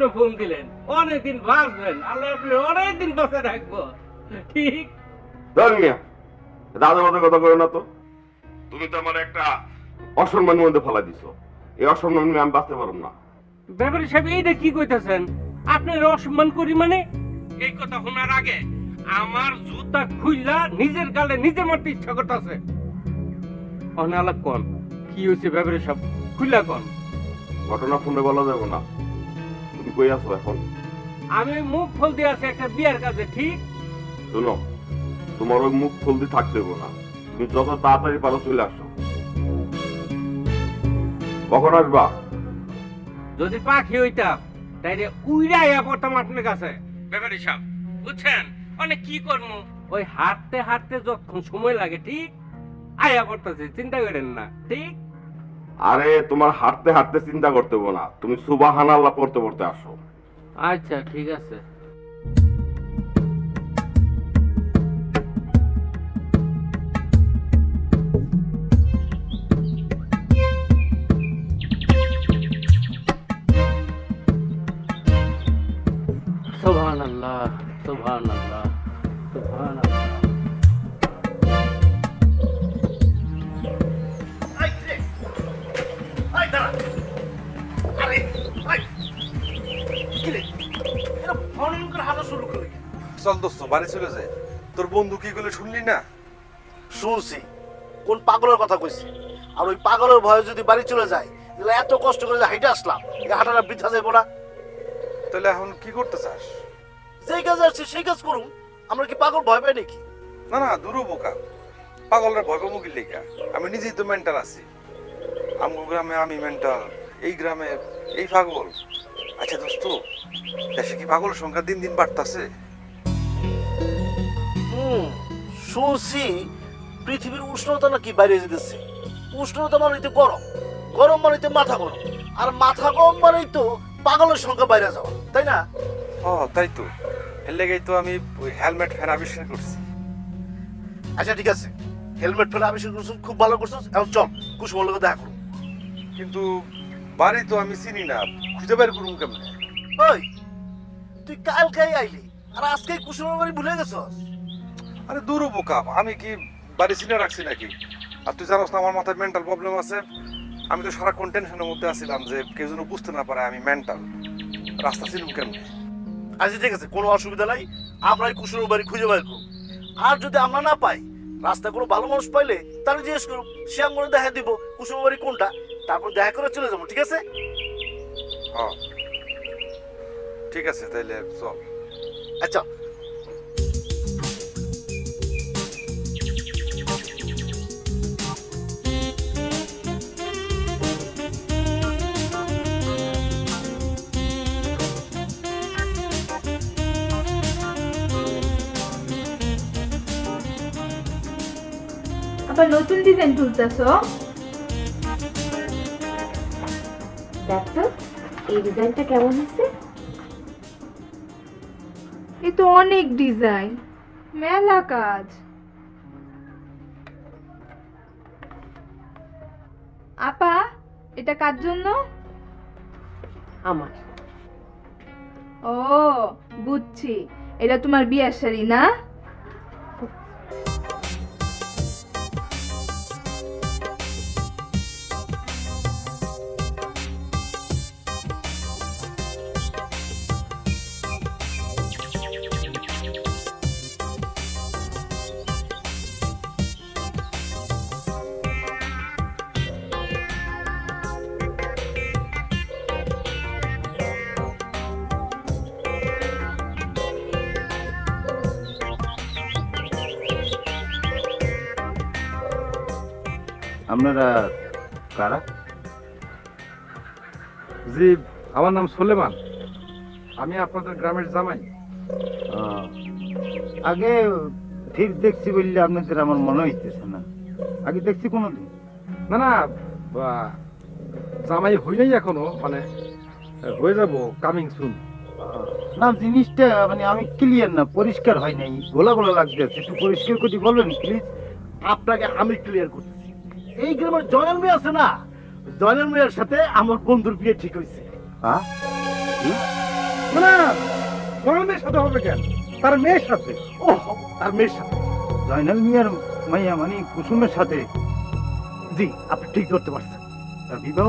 আপনি ফোন দিলেন, অনেকদিন বাঁচবেন, আল্লাহ আপনি অনেকদিন বাঁচে রাখবো। ঠিক ধর্মিয়া দাদা মাথা কথা করো না তো। তুমি তো আমার একটা অসম্মানের মধ্যে ফেলা দিছো। এই অসম্মান নিয়ে আমি বাঁচতে পারব না। ব্যাপারী সাহেব এইটা কি কইতাছেন? আপনার অসম্মান করি মানে? এই কথা শোনার আগে আমার জুতা খুইলা নিজের গালে নিজে মারতে ইচ্ছা করতেছে। অনালাপ কোন কি হয়েছে ব্যাপারী সাহেব, খুইলা কোন। ঘটনা ফোনে বলা যাবে না। তুমি কই আছো এখন? আমি মুখ ফল দিয়ে আছি একটা বিয়ার কাছে। ঠিক শোনো, তোমার ওই মুখ ফুলতে থাকতে দেবো না। তুমি যত তাড়াতাড়ি পারো চলে আসো। কখন আসবা? যদি পাখি হইতাম তাইলে উইড়াইয়া পড়তাম আপনার কাছে ব্যাপারী সাহেব, বুঝছেন? অনেক কি করবো, ওই হাঁটতে হাঁটতে যতক্ষণ সময় লাগে ঠিক আয়া পড়তেছে, চিন্তা করেন না। ঠিক আরে তোমার হাঁটতে হাঁটতে চিন্তা করতে হবো না, তুমি সুবহানাল্লাহ পড়তে পড়তে আসো। আচ্ছা ঠিক আছে। সুবহানাল্লাহ সুবহানাল্লাহ সুবহানাল্লাহ। চল দোস্ত বাড়ি চলে যায়। তোর বন্ধু কি করলে শুনলি না? শুনছি, কোন পাগলের কথা কইছি। আর ওই পাগলের ভয়ে যদি বাড়ি চলে যায়, তাহলে এত কষ্ট করে হাইটে আসলাম, এই হাঁটাটা বৃথা যাবো না। তাহলে এখন কি করতে চাস? যেই কাজে আসছে সেই কাজ করুন। আমরা কি পাগল ভয় পাই নাকি? না না, দূরও বোকা। পাগলরা ভয় পাবো কি লেখা? আমি নিজেই তো মেন্টাল আছি। আমগো গ্রামে আমি মেন্টাল, এই গ্রামে এই পাগল। আচ্ছা দোস্ত, দেশে কি পাগলের সংখ্যা দিন দিন বাড়তাছে? শুনছি পৃথিবীর উষ্ণতা নাকি বাইরে যেতেছে। উষ্ণতা মানেই তো গরম, গরম মানেই তো মাথা গরম, আর মাথা গরম মানেই তো পাগলের সংখ্যা বাইরে যাওয়া, তাই না? তাই তো, এর লেগেই তো আমি ওই হেলমেট ফ্যান আবিষ্কার করছি। আচ্ছা ঠিক আছে, হেলমেট ফেলে আবিষ্কার করছিস, খুব ভালো করছিস। এখন চল কুসুমের লোকে দেখা করুন। কিন্তু বাড়ি তো আমি চিনি না, খুঁজে বের করুন কেমনে? ওই তুই কালকেই আইলি আর আজকেই কুসুমের বাড়ি ভুলে গেছস? আরে দূরও বোকা, আমি কি বাড়ি চিনে রাখছি নাকি? আর তুই জানোস না আমার মাথায় মেন্টাল প্রবলেম আছে। আমি তো সারাক্ষণ টেনশনের মধ্যে আছিলাম যে কেউ যেন বুঝতে না পারে আমি মেন্টাল। রাস্তা চিনুন কেমনে? আচ্ছা ঠিক আছে, কোনো অসুবিধা নাই, আমরাই কুসুমের বাড়ি খুঁজে বের করুন। আর যদি আমরা না পাই, রাস্তায় কোনো ভালো মানুষ পাইলে তাহলে জিজ্ঞেস করুন, সে আমরা দেখা দিব কুসুমের বাড়ি কোনটা, তারপর দেখা করে চলে যাবো। ঠিক আছে? ঠিক আছে, তাইলে চল। আচ্ছা আবার নতুন ডিজাইন তুলতেছো? দেখ তো এই ডিজাইনটা কেমন হয়েছে। এ তো অনেক ডিজাইন, মেলা কাজ। আপা এটা কার জন্য? আমার। ও বুঝছি, এটা তোমার বিয়ের শাড়ি না? আপনারা কারা? জি, আমার নাম সুলেমান, আমি আপনাদের গ্রামের জামাই। আগে ঠিক দেখছি বললে আপনাদের আমার মনে হইতেছে না। আগে দেখছি কোনোদিন? না না, জামাই হই নাই এখনো, মানে হয়ে যাব, কামিং সুন। না জিনিসটা মানে আমি ক্লিয়ার না, পরিষ্কার হয় নাই, গোলা গোলা লাগছে। একটু পরিষ্কার করে বলবেন প্লিজ? আপনাকে আমি ক্লিয়ার করতেছি, এই গ্রামের জয়নাল মেয়ে আছে না, জয়নাল মেয়ের সাথে আমার বন্ধুর বিয়ে ঠিক হয়েছে। না জয়নালের সাথে হবে কেন, তার মেয়ের সাথে। ও তার মেয়ের সাথে জয়নাল মিয়ার মাইয়া মানে কুসুমের সাথে। জি আপনি ঠিক ধরতে পারছেন, তার বিবাহ